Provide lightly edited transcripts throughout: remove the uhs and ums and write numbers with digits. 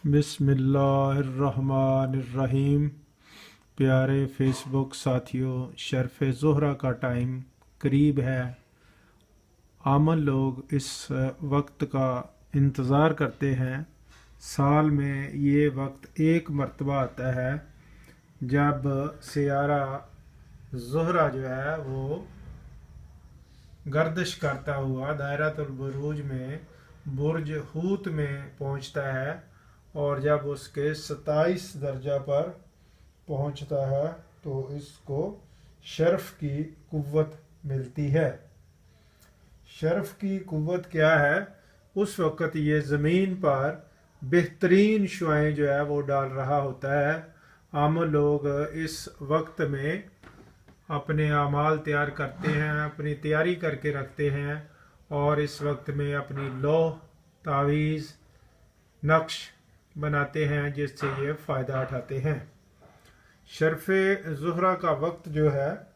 बिस्मिल्लाहिर्रहमानिर्रहीम। प्यारे face book साथियों, शर्फ ज़ोहरा का टाइम करीब है। आमन लोग इस वक्त का इंतज़ार करते हैं। साल में ये वक्त एक मरतबा आता है जब सियारा ज़ोहरा जो है वो गर्दिश करता हुआ दायरतुल बुरूज में बुर्ज हूत में पहुंचता है, और जब उसके 27 दर्जा पर पहुंचता है तो इसको शर्फ की कुव्वत मिलती है। शर्फ की कुव्वत क्या है? उस वक़्त ये ज़मीन पर बेहतरीन शुआएं जो है वो डाल रहा होता है। आम लोग इस वक्त में अपने अमाल तैयार करते हैं, अपनी तैयारी करके रखते हैं, और इस वक्त में अपनी लौह तावीज़ नक्श बनाते हैं जिससे ये फ़ायदा उठाते हैं। शर्फ ज़ोहरा का वक्त जो है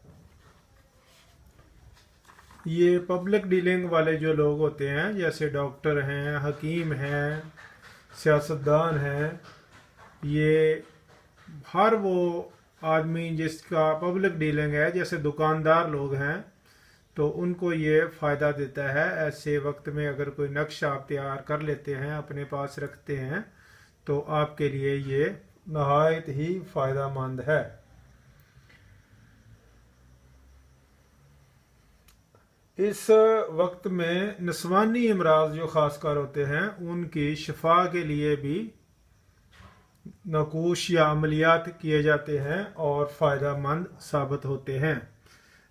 ये पब्लिक डीलिंग वाले जो लोग होते हैं, जैसे डॉक्टर हैं, हकीम हैं, सियासतदान हैं, ये हर वो आदमी जिसका पब्लिक डीलिंग है, जैसे दुकानदार लोग हैं, तो उनको ये फ़ायदा देता है। ऐसे वक्त में अगर कोई नक्शा आप तैयार कर लेते हैं, अपने पास रखते हैं, तो आपके लिए ये नहायत ही फ़ायदा मंद है। इस वक्त में नस्वानी अमराज जो ख़ासकर होते हैं उनकी शफा के लिए भी नकूश या अमलियात किए जाते हैं और फ़ायदा मंद साबित होते हैं।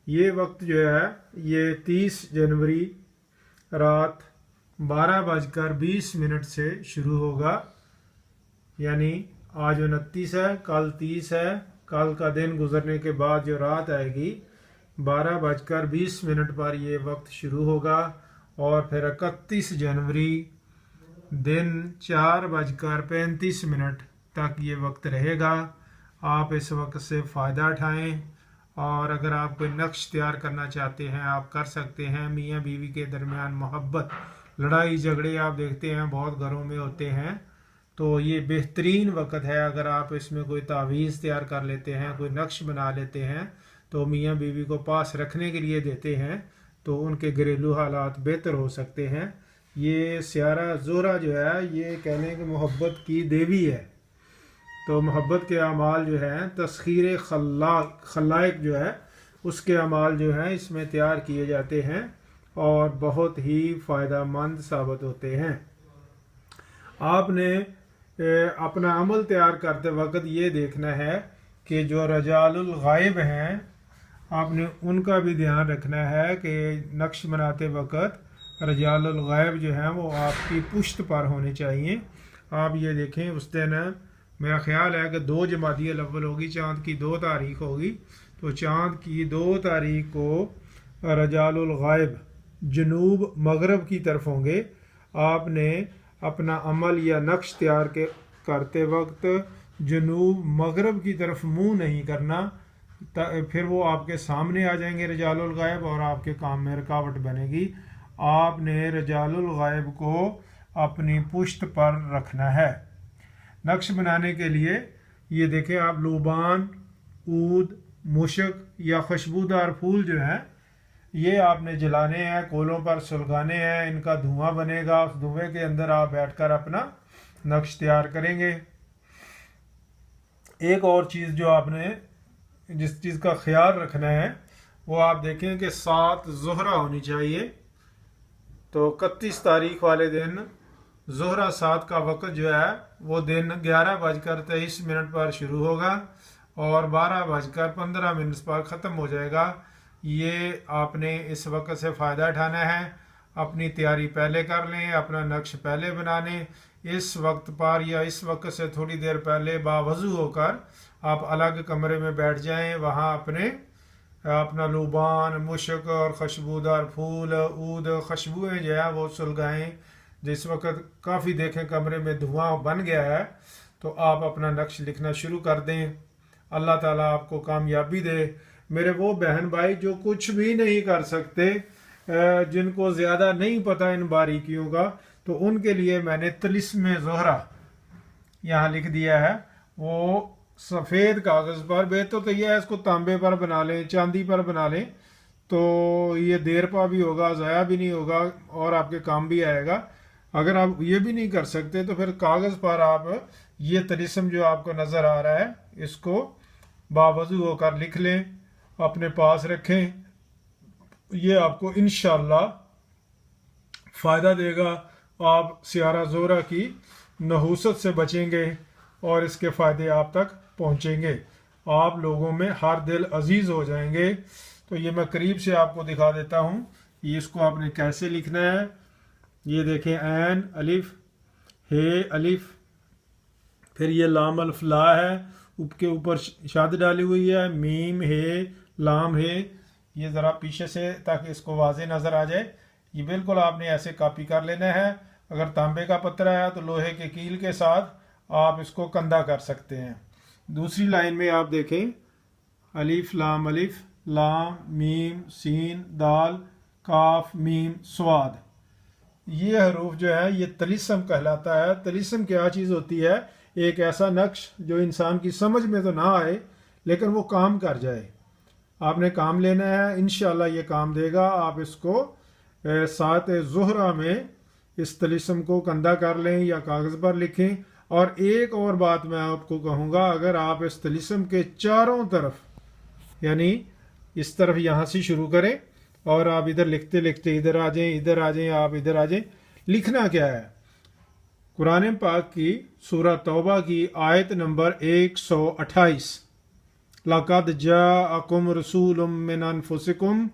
ये वक्त जो है ये 30 जनवरी रात 12:20 से शुरू होगा। यानी आज 29 है, कल 30 है। कल का दिन गुजरने के बाद जो रात आएगी 12:20 पर ये वक्त शुरू होगा, और फिर 31 जनवरी दिन 4:35 तक ये वक्त रहेगा। आप इस वक्त से फ़ायदा उठाएं, और अगर आप कोई नक्श तैयार करना चाहते हैं आप कर सकते हैं। मियाँ बीवी के दरमियान मोहब्बत, लड़ाई झगड़े आप देखते हैं बहुत घरों में होते हैं, तो ये बेहतरीन वक्त है। अगर आप इसमें कोई तावीज़ तैयार कर लेते हैं, कोई नक्श बना लेते हैं, तो मियाँ बीवी को पास रखने के लिए देते हैं, तो उनके घरेलू हालात बेहतर हो सकते हैं। ये सियारा ज़ोहरा जो है ये कहने की मोहब्बत की देवी है, तो मोहब्बत के अमाल जो हैं, तस्खीर खलाइक जो है उसके अमाल जो हैं इसमें तैयार किए जाते हैं और बहुत ही फ़ायदा मंद साबित होते हैं। आपने अपना अमल तैयार करते वक्त ये देखना है कि जो रजालुल गायब हैं आपने उनका भी ध्यान रखना है कि नक्श बनाते वक्त रजालुल गायब जो हैं वो आपकी पुश्त पर होने चाहिए। आप ये देखें, उस दिन मेरा ख्याल है कि 2 जमादी अव्वल होगी, चाँद की 2 तारीख होगी, तो चाँद की 2 तारीख को रजालुल गायब जनूब मगरब की तरफ होंगे। आपने अपना अमल या नक्श तैयार करते वक्त जनूब मगरब की तरफ मुंह नहीं करना, फिर वो आपके सामने आ जाएंगे रजालुल गायब और आपके काम में रुकावट बनेगी। आपने रजालुल गायब को अपनी पुश्त पर रखना है। नक्श बनाने के लिए ये देखें आप, लूबान, ऊद, मुशक या खुशबूदार फूल जो हैं ये आपने जलाने हैं, कोलों पर सुलगाने हैं, इनका धुआं बनेगा। उस धुएं के अंदर आप बैठकर अपना नक्श तैयार करेंगे। एक और चीज़ जो आपने जिस चीज़ का ख्याल रखना है वो आप देखें कि 7 ज़ोहरा होनी चाहिए। तो 31 तारीख वाले दिन ज़ोहरा 7 का वक्त जो है वो दिन 11:23 पर शुरू होगा और 12:15 पर ख़त्म हो जाएगा। ये आपने इस वक्त से फ़ायदा उठाना है। अपनी तैयारी पहले कर लें, अपना नक्श पहले बना लें। इस वक्त पर या इस वक्त से थोड़ी देर पहले बावज़ू होकर आप अलग कमरे में बैठ जाएं, वहाँ अपना लूबान, मुशक और खुशबूदार फूल, ऊद, खुशबुएँ जो है वो सुलगाएँ। जिस वक्त काफ़ी देखें कमरे में धुआं बन गया है तो आप अपना नक्श लिखना शुरू कर दें। अल्लाह ताला आपको कामयाबी दे। मेरे वो बहन भाई जो कुछ भी नहीं कर सकते, जिनको ज़्यादा नहीं पता इन बारीकियों का, तो उनके लिए मैंने तिलिस्म ज़ोहरा यहाँ लिख दिया है, वो सफ़ेद कागज़ पर, बेहतर तो यह है इसको तांबे पर बना लें, चांदी पर बना लें, तो ये देर पा भी होगा, ज़ाया भी नहीं होगा और आपके काम भी आएगा। अगर आप ये भी नहीं कर सकते तो फिर कागज़ पर आप ये तलिस्म जो आपको नज़र आ रहा है इसको बावजू होकर लिख लें, अपने पास रखें। ये आपको इंशाअल्लाह फ़ायदा देगा, आप सियारा ज़ोरा की नहूसत से बचेंगे और इसके फ़ायदे आप तक पहुँचेंगे, आप लोगों में हर दिल अजीज़ हो जाएंगे। तो ये मैं करीब से आपको दिखा देता हूँ, ये इसको आपने कैसे लिखना है। ये देखें, ऐन अलिफ, हे अलिफ, फिर ये लाम अल्फ ला है, उसके ऊपर शद डाली हुई है, मीम हे लाम हे। ये ज़रा पीछे से ताकि इसको वाज़े नज़र आ जाए, ये बिल्कुल आपने ऐसे कॉपी कर लेना है। अगर तांबे का पत्थर है तो लोहे के कील के साथ आप इसको कंधा कर सकते हैं। दूसरी लाइन में आप देखें, अलिफ लाम मीम सीन दाल काफ मीम स्वाद, ये हरूफ जो है ये तलिस्म कहलाता है। तलिस्म क्या चीज़ होती है? एक ऐसा नक्श जो इंसान की समझ में तो ना आए लेकिन वो काम कर जाए। आपने काम लेना है, इंशाअल्लाह ये काम देगा। आप इसको सात ज़ुहरा में इस तलिस्म को कंधा कर लें या कागज़ पर लिखें। और एक और बात मैं आपको कहूँगा, अगर आप इस तलिस्म के चारों तरफ, यानी इस तरफ यहाँ से शुरू करें और आप इधर लिखते लिखते इधर आ जाएं, इधर आ जाएं, आप इधर आ जाएं। लिखना क्या है? कुरान पाक की सूरह तौबा की आयत नंबर 128, लक़द जाअकुम रसूलुम मिन अनफुसिकुम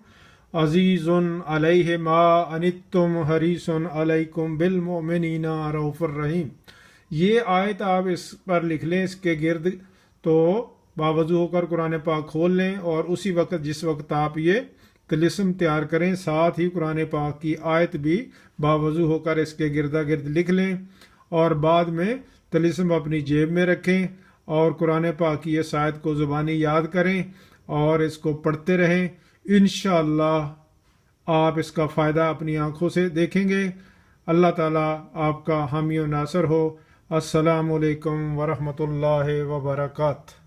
अज़ीज़ुन अलैहि मा अनित्तुम हरीसुन अलैकुम बिल मुमिनीना रऊफ़ुर रहीम। ये आयत आप इस पर लिख लें, इसके गिर्द, तो बावजू होकर कुरान पाक खोल लें और उसी वक्त जिस वक्त आप ये तिलिस्म तैयार करें, साथ ही कुरान पाक की आयत भी बावजू होकर इसके गिरदा गिर्द लिख लें और बाद में तिलिस्म अपनी जेब में रखें और कुरान पाक की इस आयत को ज़ुबानी याद करें और इसको पढ़ते रहें। इंशाअल्लाह आप इसका फ़ायदा अपनी आँखों से देखेंगे। अल्लाह ताला आपका हामी व नासर हो। अस्सलामु अलैकुम व रहमतुल्लाहि व बरकातहू।